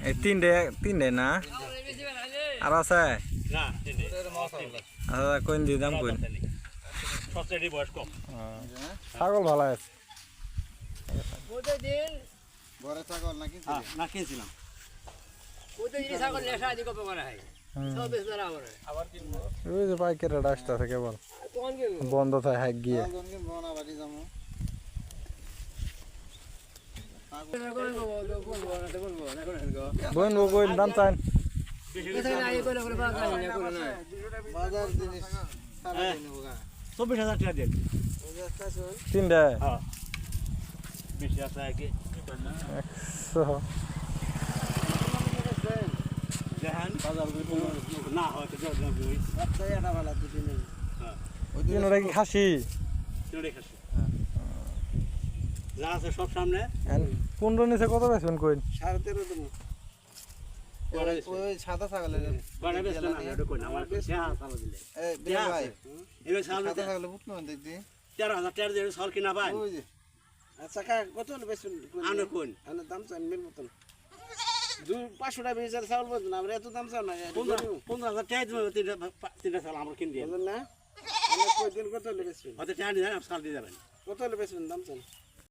এই তিনটে না আর আছে আচ্ছা কোন দিয়ে দাম কোন ছাগল ভালো আছে বড় ছাগল নাকি না কিনছিলাম ওই যে পাইকারি আসতেছে কেবল বন্ধ থাকে হাইক গিয়ে বইন বইন দাম চান বাজার জিনিস 24,000 টাকা দেন তিনটে হ্যাঁ 20,000 টাকা কি 100 দেখেন বাজার না হয়তো জর্জা বই একটা এটা ভালো দুটো নেই হ্যাঁ তিনটা কি খাসি চড়ে খাসি যা আছে সব সামনে 15 নিচে কত বেচবেন কইন 13.5 দেবো ওই সাদা ছাগলের বাড়া বেশ না এটা কই না আমার হ্যাঁ সালা দিলে এই বিলাই ভাই এই সামনে সাদা ছাগলের বুট না দেখদি 13,000 টাকা দিয়ে সর কিনা ভাই ওই যে আচ্ছা কা কত হলো বেশ আনো কোন আনে দাম চান মিল মতন 500 টাকা বেচার ছাগল বলতো না আমরা এত দাম চাও না 15,000 টাকা দিবে তিনটা সাল আমরা কিন দিয়ে বুঝলেন না আমরা কই দিন কত হলো বেশ হয়তো টাকা দিয়ে সাল দিয়ে যাবেন কত হলো বেশ দাম চান